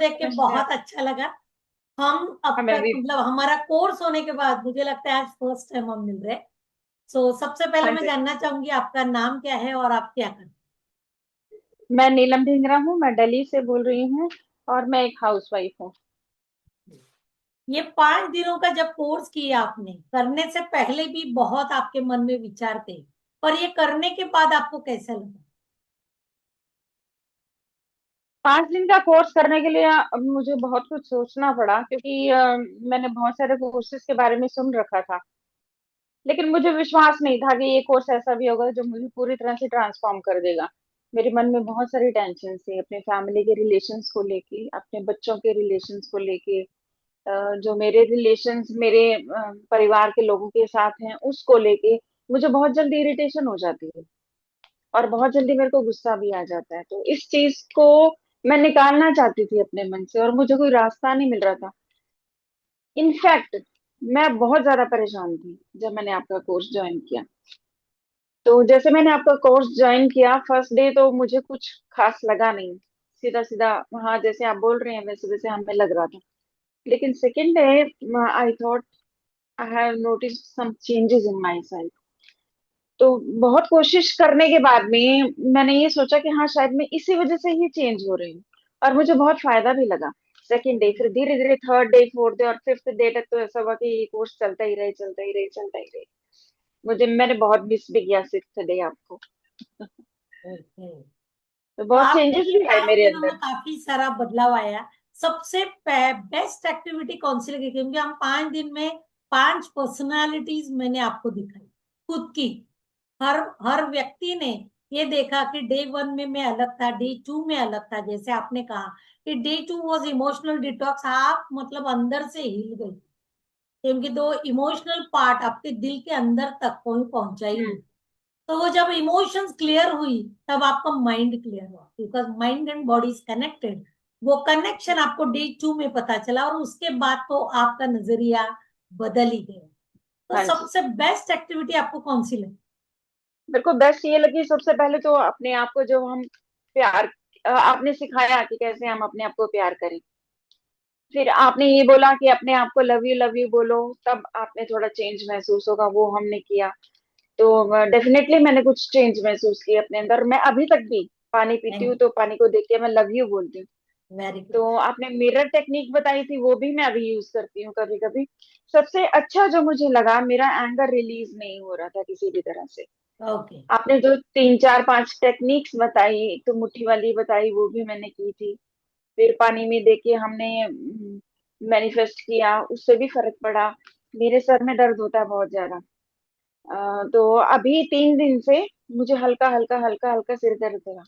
देख के अच्छा। बहुत अच्छा लगा। हम अब हमें तक भी। मतलब हमारा कोर्स होने के बाद मुझे लगता है आज फर्स्ट टाइम हम मिल रहे हैं। सो सबसे पहले हाँ मैं जी। जानना चाहूंगी आपका नाम क्या है और आप क्या करते मैं नीलम ढींगरा हूँ, मैं दिल्ली से बोल रही हूँ। और मैं एक हाउस वाइफ हूँ। हैं। ये 5 दिनों का जब कोर्स किया आपने, करने से पहले भी बहुत आपके मन में विचार थे, पर ये करने के बाद आपको कैसा लगा? 5 दिन का कोर्स करने के लिए मुझे बहुत कुछ सोचना पड़ा, क्योंकि मैंने बहुत सारे कोर्सेज के बारे में सुन रखा था। लेकिन मुझे विश्वास नहीं था कि ये कोर्स ऐसा भी होगा जो मुझे पूरी तरह से ट्रांसफॉर्म कर देगा। मेरे मन में बहुत सारी टेंशन थी, अपने फैमिली के रिलेशंस को लेके, अपने बच्चों के रिलेशंस को लेके, जो मेरे रिलेशंस मेरे परिवार के लोगों के साथ हैं उसको लेके। मुझे बहुत जल्दी इरिटेशन हो जाती है, और बहुत जल्दी मेरे को गुस्सा भी आ जाता है। तो इस चीज को मैं निकालना चाहती थी अपने मन से, और मुझे कोई रास्ता नहीं मिल रहा था। इनफैक्ट मैं बहुत ज्यादा परेशान थी जब मैंने आपका कोर्स ज्वाइन किया। तो जैसे मैंने आपका कोर्स ज्वाइन किया, फर्स्ट डे तो मुझे कुछ खास लगा नहीं। सीधा सीधा, हाँ जैसे आप बोल रहे हैं वैसे वैसे हमें लग रहा था। लेकिन second day I thought I have notice some changes in myself. तो बहुत कोशिश करने के बाद में मैंने ये सोचा कि हाँ शायद मैं इसी वजह से ही चेंज हो रही हूँ। और मुझे बहुत फायदा भी लगा। सेकेंड डे, फिर धीरे धीरे थर्ड डे, फोर्थ डे और फिफ्थ डे तक तो ऐसा हुआ कि ये कोर्स चलता ही रहे, चलता ही रहे, चलता ही रहे। मैंने बहुत मिस भी किया सिक्स्थ डे आपको। ओके। तो तो बहुत आपने चेंजेस ये भी आए पांच मेरे दिनों में अंदर। काफी सारा बदलाव आया। सबसे बेस्ट एक्टिविटी कौन सी लगी? क्योंकि हम 5 दिन में 5 पर्सनालिटीज मैंने आपको दिखाई खुद की। हर व्यक्ति ने ये देखा कि डे 1 में मैं अलग था, डे 2 में अलग था। जैसे आपने कहा कि डे 2 वॉज इमोशनल डिटॉक्स, आप मतलब अंदर से हिल गई, क्योंकि दो इमोशनल पार्ट आपके दिल के अंदर तक कोई पहुंचा ही नहीं। हम्म। तो वो जब इमोशंस क्लियर हुई तब आपका माइंड क्लियर हुआ, because mind and body is connected. वो कनेक्शन आपको डे 2 में पता चला, और उसके बाद तो आपका नजरिया बदल ही गया। तो हाँ जी। सबसे बेस्ट एक्टिविटी आपको कौन सी लगी? मेरे को बेस्ट ये लगी, सबसे पहले तो अपने आप को जो हम प्यार, आपने सिखाया कि कैसे हम अपने आप को प्यार करें। फिर आपने ये बोला कि अपने आप को लव यू बोलो, तब आपने थोड़ा चेंज महसूस होगा, वो हमने किया। तो डेफिनेटली मैंने कुछ चेंज महसूस किया अपने अंदर। मैं अभी तक भी पानी पीती हूँ थैंक तो पानी को देख के मैं लव यू बोलती हूँ। You, very good. तो आपने मिरर टेक्निक बताई थी, वो भी मैं अभी यूज करती हूँ कभी कभी। सबसे अच्छा जो मुझे लगा, मेरा एंगर रिलीज नहीं हो रहा था किसी भी तरह से। ओके। आपने जो तीन चार पांच टेक्निक्स बताई, एक तो मुट्ठी वाली बताई, वो भी मैंने की थी। फिर पानी में देके हमने मैनिफेस्ट किया, उससे भी फर्क पड़ा। मेरे सर में दर्द होता है बहुत ज्यादा। तो अभी 3 दिन से मुझे हल्का हल्का हल्का हल्का सिर दर्द हो रहा।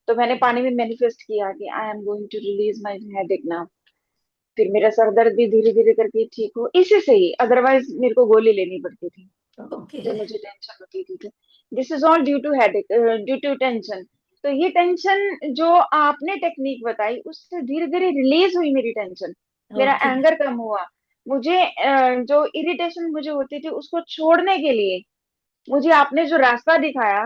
तो मैंने पानी में मैनिफेस्ट किया कि I am going to release my headache now. फिर मेरा सर दर्द भी धीरे धीरे करके ठीक हो, इसी से ही। अदरवाइज मेरे को गोली लेनी पड़ती थी ओके। जब मुझे टेंशन होती थी। तो this is all due to headache, due to tension. तो ये टेंशन जो आपने टेक्निक बताई, उससे धीरे धीरे रिलीज हुई मेरी टेंशन। मेरा ओके। एंगर कम हुआ। मुझे जो इरिटेशन मुझे होती थी उसको छोड़ने के लिए मुझे आपने जो रास्ता दिखाया,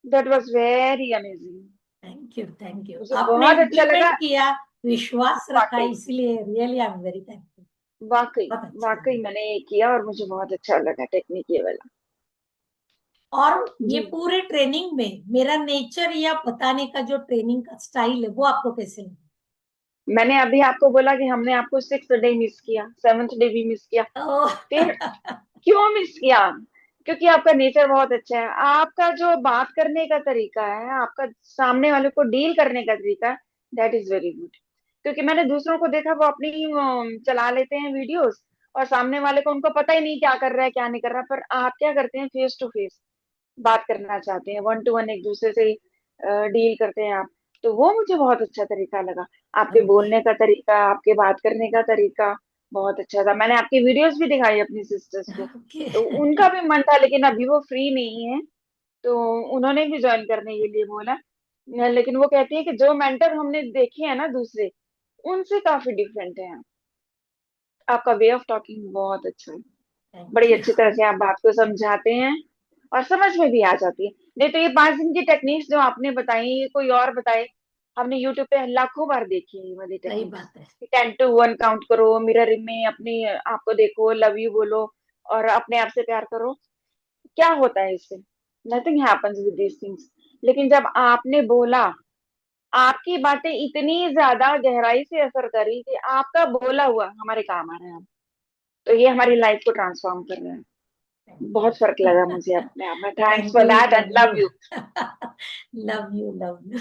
that was very amazing. Thank you, thank you. मुझे आपने बहुत अच्छा लगा। इम्प्लीमेंट किया, विश्वास रखा, वाकई, इसलिए really I am very thankful. वाकई, बहुत अच्छा वाकई लगा। मैंने ये किया और मुझे बहुत अच्छा लगा टेक्निक ये वाला। और ये जी। पूरे ट्रेनिंग में मेरा नेचर या बताने का जो ट्रेनिंग का स्टाइल है वो आपको कैसे लगा? मैंने अभी आपको बोला कि हमने आपको सिक्स डे मिस किया, सेवन्थ डे भी मिस किया। ओह, फिर क्यों मिस किया? क्योंकि आपका नेचर बहुत अच्छा है। आपका जो बात करने का तरीका है, आपका सामने वाले को डील करने का तरीका, दैट इज वेरी गुड। क्योंकि मैंने दूसरों को देखा, वो अपनी चला लेते हैं वीडियोस, और सामने वाले को, उनको पता ही नहीं क्या कर रहा है क्या नहीं कर रहा। पर आप क्या करते हैं, फेस टू फेस बात करना चाहते हैं, वन टू वन एक दूसरे से डील करते हैं आप। तो वो मुझे बहुत अच्छा तरीका लगा। आपके ओके। बोलने का तरीका, आपके बात करने का तरीका बहुत अच्छा था। मैंने आपकी वीडियोस भी दिखाई अपनी सिस्टर्स को। ओके। तो उनका भी मन था, लेकिन अभी वो फ्री नहीं है। तो उन्होंने भी ज्वाइन करने के लिए बोला। लेकिन वो कहती है कि जो मेंटर हमने देखे हैं ना दूसरे, उनसे काफी डिफरेंट है आप। आपका वे ऑफ टॉकिंग बहुत अच्छा है। थैंक बड़ी यू। अच्छी तरह से आप बात को समझाते हैं, और समझ में भी आ जाती है। नहीं तो ये 5 दिन की टेक्निक्स जो आपने बताई, ये कोई और बताए हमने यूट्यूब पे लाखों बार देखी है ये वाली सही टेक्निक्स। बात है। 10 to 1 काउंट करो, मिरर में अपनी आपको देखो, लव यू बोलो, और अपने आप से प्यार करो। क्या होता है इससे? Nothing happens with these things. लेकिन जब आपने बोला, आपकी बातें इतनी ज्यादा गहराई से असर करी कि आपका बोला हुआ हमारे काम आ रहा है। तो ये हमारी लाइफ को ट्रांसफॉर्म कर रहा है। थैंक बहुत फर्क यू। लगा मुझे अपने आप में। Thanks thank for you, that and love you. Love you. Love you, love you.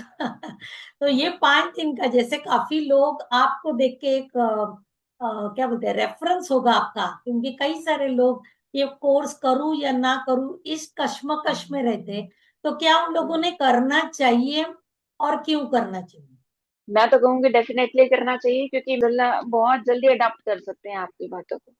तो ये 5 दिन का, जैसे काफी लोग आपको देख के एक क्या बोलते हैं, रेफरेंस होगा आपका, क्योंकि कई सारे लोग ये कोर्स करूं या ना करूं इस कश्मकश में रहते हैं। तो क्या उन लोगों ने करना चाहिए, और क्यों करना चाहिए? मैं तो कहूंगी डेफिनेटली करना चाहिए, क्योंकि बहुत जल्दी अडाप्ट कर सकते हैं आपकी बातों को।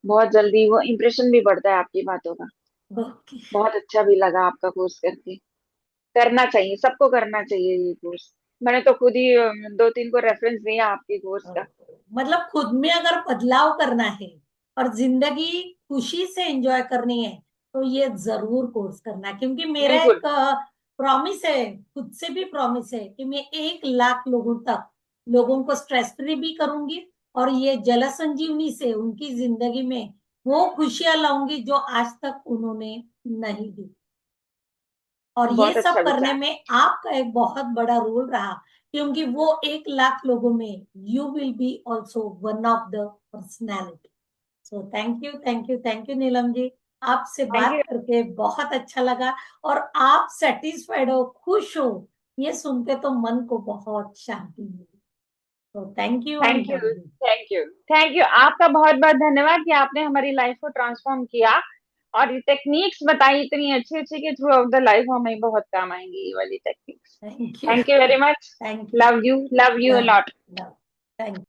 बहुत जल्दी वो इम्प्रेशन भी बढ़ता है आपकी बातों का। ओके। बहुत अच्छा भी लगा आपका कोर्स करके। करना चाहिए, सबको करना चाहिए ये कोर्स। मैंने तो खुद ही 2-3 को रेफरेंस दिया आपके कोर्स का। मतलब खुद में अगर बदलाव करना है और जिंदगी खुशी से एंजॉय करनी है, तो ये जरूर कोर्स करना है। क्योंकि मेरा एक बिल्कुल। प्रॉमिस है, खुद से भी प्रॉमिस है, कि मैं 1 लाख लोगों तक, लोगों को स्ट्रेस फ्री भी करूंगी, और ये जल संजीवनी से उनकी जिंदगी में वो खुशियां लाऊंगी जो आज तक उन्होंने नहीं दी। और ये बहुत सब अच्छा करने विचार। में आपका एक बहुत बड़ा रोल रहा, क्योंकि वो 1 लाख लोगों में you will be also one of the personality. So thank you, thank you, thank you Neelam ji. आपसे थैंक बात यू। करके बहुत अच्छा लगा। और आप सेटिस्फाइड हो, खुश हो, ये सुन के तो मन को बहुत शांति मिली। तो थैंक यू और thank you. Love you. Thank you. Thank you, आपका बहुत बहुत धन्यवाद कि आपने हमारी लाइफ को ट्रांसफॉर्म किया, और ये टेक्निक्स बताई इतनी अच्छी अच्छी कि थ्रू आउट द लाइफ हमें बहुत काम आएंगी ये वाली techniques. Thank you. Thank you very much. Thank you. Love you, love you love, a lot. Love. Thank